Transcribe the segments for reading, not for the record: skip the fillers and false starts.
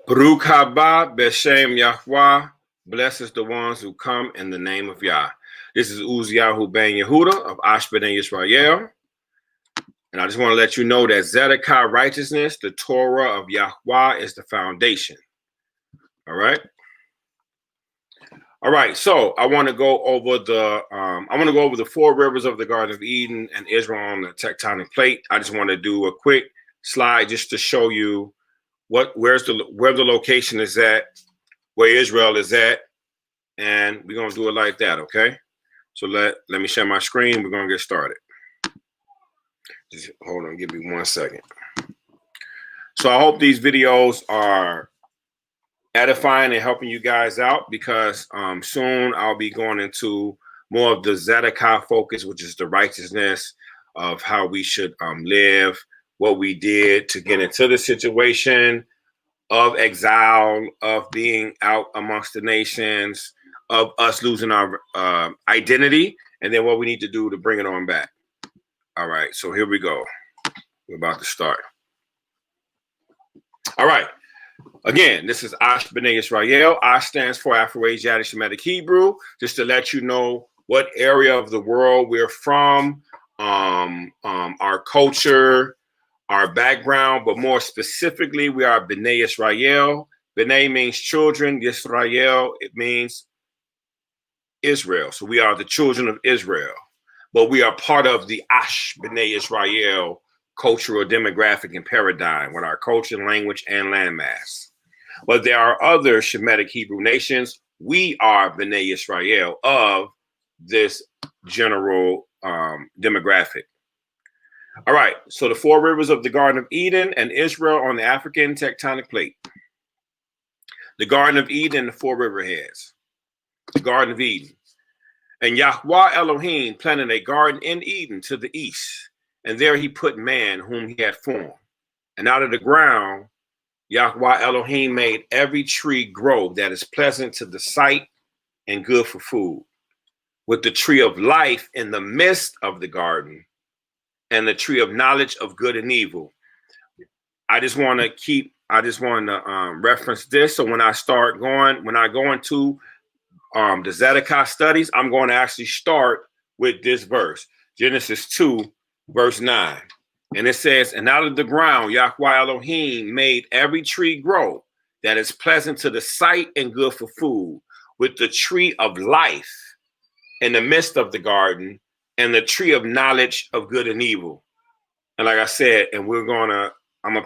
Baruch haba b'shem Yahweh. Blessed is the ones who come in the name of Yah. This is Uzziyahu ben Yehuda of Ash ben Yisrael. And I just want to let you know that Zedekiah righteousness, the Torah of Yahweh, is the foundation. All right. All right. So I want to go over the four rivers of the Garden of Eden and Israel on the tectonic plate. I just want to do a quick slide just to show you where the location is at, where Israel is at, and we're gonna do it like that. Okay. So let me share my screen. We're gonna get started. Just hold on, give me 1 second. So I hope these videos are edifying and helping you guys out, because soon I'll be going into more of the Zedekiah focus, which is the righteousness of how we should live, what we did to get into the situation of exile, of being out amongst the nations, of us losing our identity, and then what we need to do to bring it on back. All right, so here we go. We're about to start. All right. Again, this is Ash B'nai Yisrael. Ash stands for Afro-Asiatic Shemitic Hebrew, just to let you know what area of the world we're from, our culture, our background, but more specifically, we are B'nai Yisrael. B'nai means children. Yisrael, it means Israel. So we are the children of Israel. But we are part of the Ash B'nai Yisrael cultural demographic and paradigm with our culture, language, and landmass. But there are other Shemitic Hebrew nations. We are B'nai Yisrael of this general demographic. All right, so the four rivers of the Garden of Eden and Israel on the African tectonic plate. The Garden of Eden and the four Riverheads. The Garden of Eden. And Yahweh Elohim planted a garden in Eden to the east, and there he put man whom he had formed. And out of the ground, Yahweh Elohim made every tree grow that is pleasant to the sight and good for food, with the tree of life in the midst of the garden, and the tree of knowledge of good and evil. I just want to reference this. So when I go into the Zedekiah studies, I'm going to actually start with this verse, Genesis 2, verse 9. And it says, and out of the ground, Yahweh Elohim made every tree grow that is pleasant to the sight and good for food, with the tree of life in the midst of the garden, and the tree of knowledge of good and evil. And like I said, and I'm going to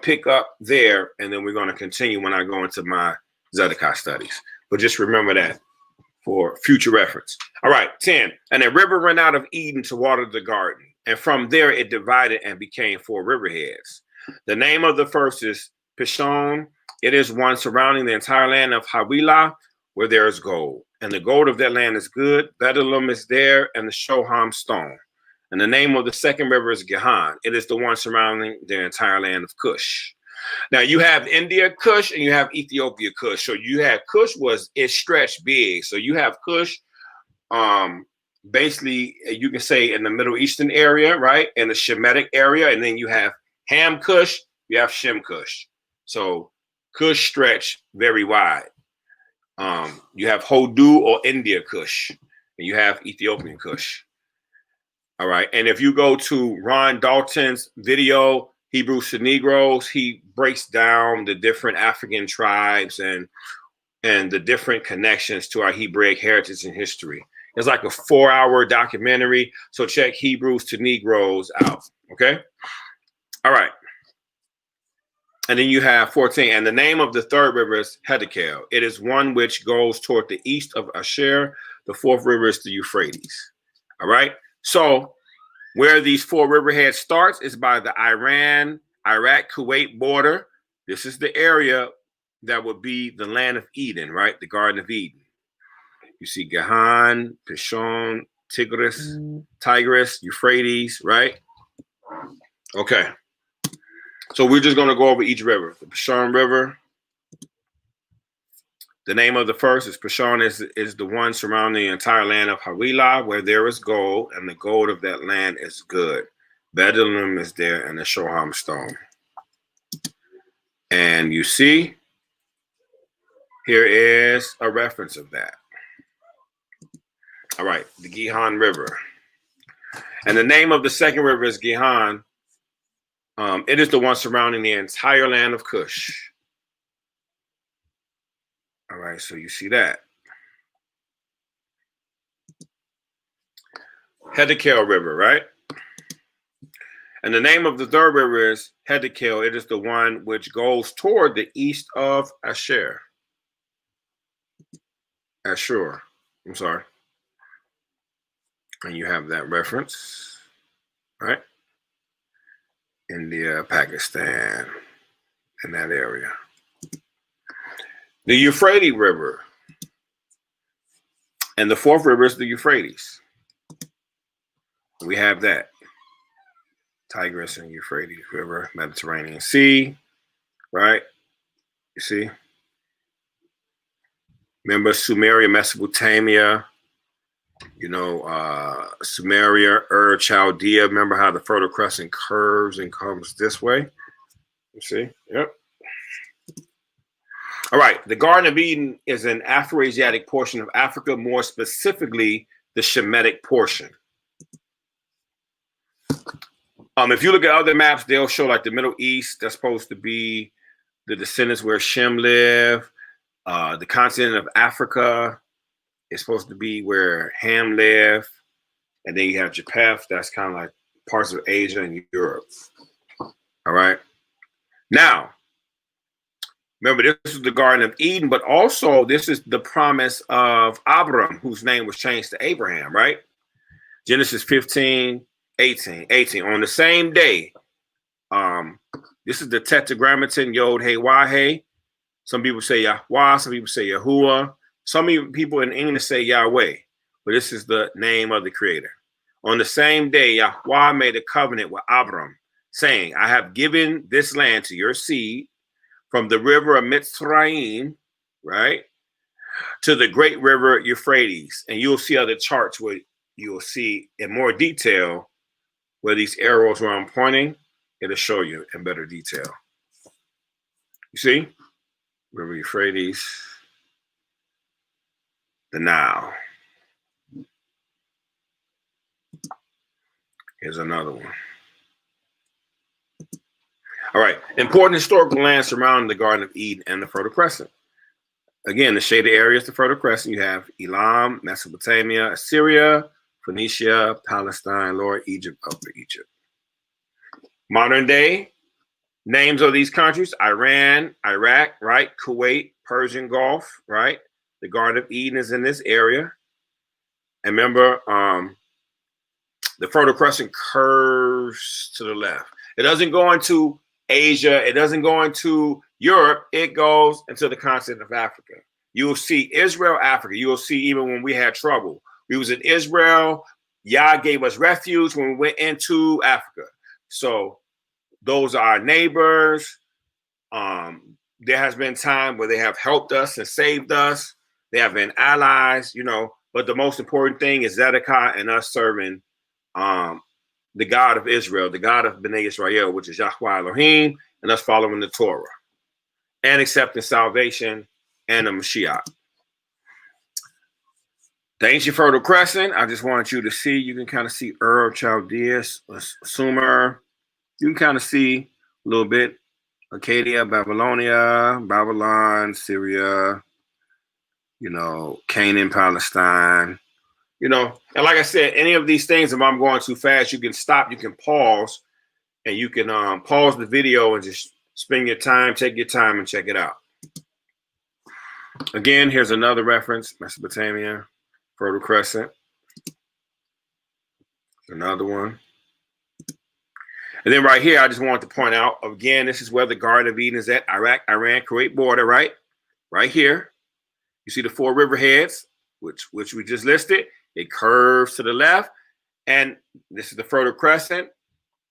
pick up there, and then we're going to continue when I go into my Zedekiah studies. But just remember that for future reference. All right, 10. And a river ran out of Eden to water the garden, and from there it divided and became four riverheads. The name of the first is Pishon. It is one surrounding the entire land of Havilah, where there is gold. And the gold of that land is good. Bethlehem is there, and the Shoham stone. And the name of the second river is Gihon. It is the one surrounding the entire land of Cush. Now you have India Kush and you have Ethiopia Kush. So you have Kush it stretched big. So you have Kush, basically you can say in the Middle Eastern area, right? In the Shemitic area. And then you have Ham Kush, you have Shem Kush. So Kush stretch very wide. You have Hodu or India Kush, and you have Ethiopian Kush. All right. And if you go to Ron Dalton's video, Hebrews to Negroes, he breaks down the different African tribes and the different connections to our Hebraic heritage and history. It's like a 4-hour documentary. So check Hebrews to Negroes out. Okay. All right. And then you have 14. And the name of the third river is Hiddekel. It is one which goes toward the east of Asher. The fourth river is the Euphrates. All right. So where these four riverheads starts is by the Iraq-Kuwait border. This is the area that would be the land of Eden, right? The Garden of Eden. You see Gihon, Pishon, Tigris, Euphrates, right? Okay. So we're just going to go over each river. The Pishon River. The name of the first is Pishon is the one surrounding the entire land of Havilah, where there is gold, and the gold of that land is good. Bethlehem is there, and the Shoham stone. And you see, Here is a reference of that. All right, the Gihon River. And the name of the second river is Gihon. It is the one surrounding the entire land of Cush. All right, so you see that. Hiddekel River, right? And the name of the third river is Hiddekel. It is the one which goes toward the east of Ashur. Ashur, I'm sorry. And you have that reference, right? India, Pakistan, in that area. The Euphrates River. And the fourth river is the Euphrates. We have that. Tigris and Euphrates River, Mediterranean Sea, right? You see? Remember Sumeria, Mesopotamia, you know, Sumeria, Chaldea. Remember how the Fertile Crescent curves and comes this way? You see? Yep. All right. The Garden of Eden is an Afroasiatic portion of Africa, more specifically the Shemitic portion. If you look at other maps, they'll show like the Middle East. That's supposed to be the descendants where Shem live. The continent of Africa is supposed to be where Ham lived. And then you have Japheth. That's kind of like parts of Asia and Europe. All right. Now, remember, this is the Garden of Eden, but also this is the promise of Abram, whose name was changed to Abraham, right? Genesis 15. 18. On the same day, this is the Tetragrammaton, Yod, Hey, Wah, Hey. Some people say Yahweh, some people say Yahuwah. Some people in English say Yahweh, but this is the name of the Creator. On the same day, Yahweh made a covenant with Abram, saying, I have given this land to your seed from the river of Mitzrayim, right, to the great river Euphrates. And you'll see other charts where you'll see in more detail where these arrows where I'm pointing, it'll show you in better detail. You see? River Euphrates, the Nile. Here's another one. All right. Important historical lands surrounding the Garden of Eden and the Fertile Crescent. Again, the shaded areas, the Fertile Crescent, you have Elam, Mesopotamia, Assyria, Phoenicia, Palestine, Lower Egypt, Upper Egypt. Modern day names of these countries: Iran, Iraq, right? Kuwait, Persian Gulf, right? The Garden of Eden is in this area. And remember, the Fertile Crescent curves to the left. It doesn't go into Asia. It doesn't go into Europe. It goes into the continent of Africa. You will see Israel, Africa. You will see even when we had trouble. We was in Israel. Yah gave us refuge when we went into Africa. So those are our neighbors. There has been time where they have helped us and saved us. They have been allies, you know. But the most important thing is Zedekiah and us serving the God of Israel, the God of Bnei Israel, which is Yahweh Elohim, and us following the Torah and accepting salvation and the Mashiach. The ancient Fertile Crescent, I just want you to see, you can kind of see Chaldea, Sumer. You can kind of see a little bit Acadia, Babylonia, Babylon, Syria, you know, Canaan, Palestine, you know. And like I said, any of these things, if I'm going too fast, you can stop, you can pause, and you can pause the video and just spend your time, take your time and check it out. Again, here's another reference, Mesopotamia. Fertile Crescent. Another one. And then right here, I just wanted to point out, again, this is where the Garden of Eden is at. Iraq, Iran, Kuwait border, right? Right here. You see the four riverheads, which we just listed. It curves to the left. And this is the Fertile Crescent,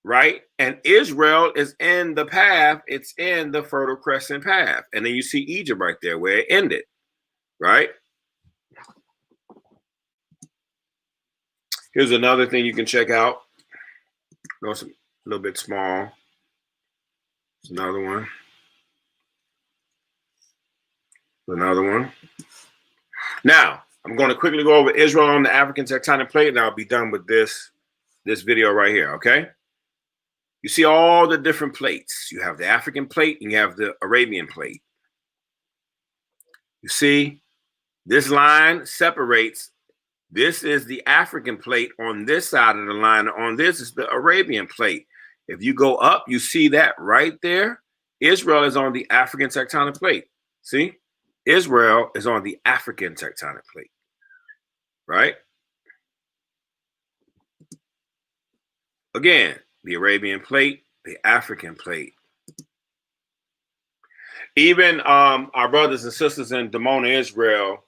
right? And Israel is in the path. It's in the Fertile Crescent path. And then you see Egypt right there where it ended, right? Here's another thing you can check out. It's a little bit small. It's another one. Another one. Now, I'm going to quickly go over Israel on the African tectonic plate, and I'll be done with this video right here, okay? You see all the different plates. You have the African plate and you have the Arabian plate. You see, this line separates. This is the African plate on this side of the line. On this is the Arabian plate. If you go up, you see that right there. Israel is on the African tectonic plate. See? Israel is on the African tectonic plate. Right? Again, the Arabian plate, the African plate. Even our brothers and sisters in Dimona, Israel,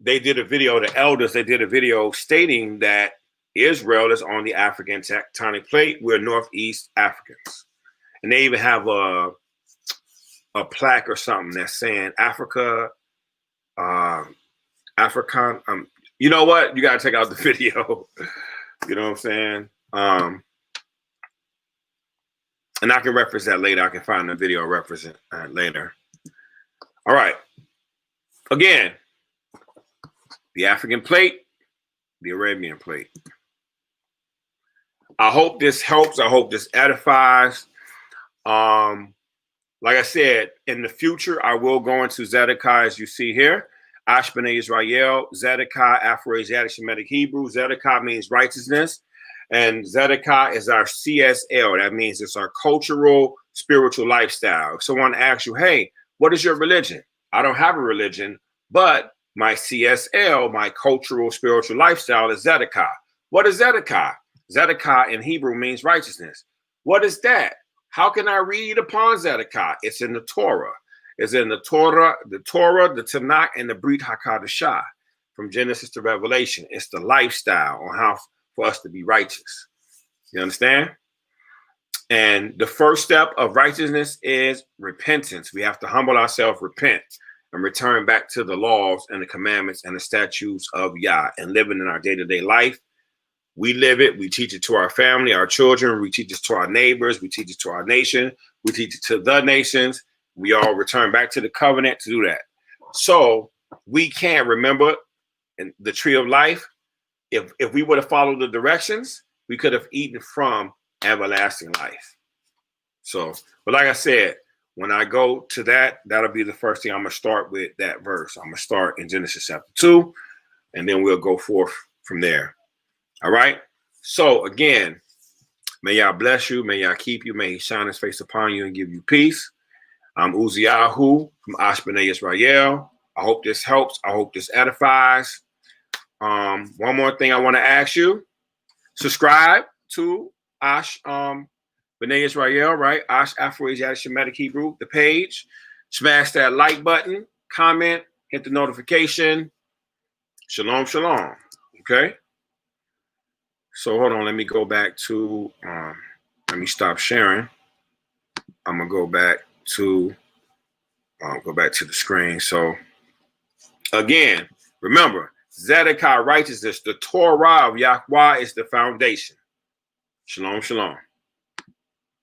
they did a video, the elders, they did a video stating that Israel is on the African tectonic plate. We're Northeast Africans. And they even have a plaque or something that's saying Africa, African. You know what? You got to check out the video. You know what I'm saying? And I can reference that later. I can find the video reference later. All right. Again, the African plate, the Arabian plate. I hope this helps. I hope this edifies. Like I said, in the future, I will go into Zedekiah, as you see here. Ash B'nai Israel, Zedekiah, Afro-Asiatic Shemitic Hebrew. Zedekiah means righteousness. And Zedekiah is our CSL. That means it's our cultural, spiritual lifestyle. If someone asks you, hey, what is your religion? I don't have a religion, but my CSL, my cultural, spiritual lifestyle is Zedekiah. What is Zedekiah? Zedekiah in Hebrew means righteousness. What is that? How can I read upon Zedekiah? It's in the Torah. It's in the Torah, the Tanakh, and the Brit HaKadashah, from Genesis to Revelation. It's the lifestyle on how for us to be righteous. You understand? And the first step of righteousness is repentance. We have to humble ourselves, repent, and return back to the laws and the commandments and the statutes of Yah and living in our day-to-day life. We live it. We teach it to our family, our children. We teach it to our neighbors. We teach it to our nation. We teach it to the nations. We all return back to the covenant to do that. So we can remember in the tree of life. If we would have followed the directions, we could have eaten from everlasting life. So, but like I said, when I go to that, that'll be the first thing I'm going to start with, that verse. I'm going to start in Genesis chapter 2, and then we'll go forth from there. All right. So again, may Yah bless you. May Yah keep you. May He shine His face upon you and give you peace. I'm Uziyahu from Ash B'nai Israel. I hope this helps. I hope this edifies. One more thing I want to ask you. Subscribe to Ash B'nai Israel, right? Ash Afro-Asiatic Shemitic Hebrew, the page. Smash that like button, comment, hit the notification. Shalom, shalom. Okay. So hold on, let me go back to, let me stop sharing. I'm gonna go back to the screen. So again, remember, Zedekiah righteousness, the Torah of Yahweh is the foundation. Shalom, shalom.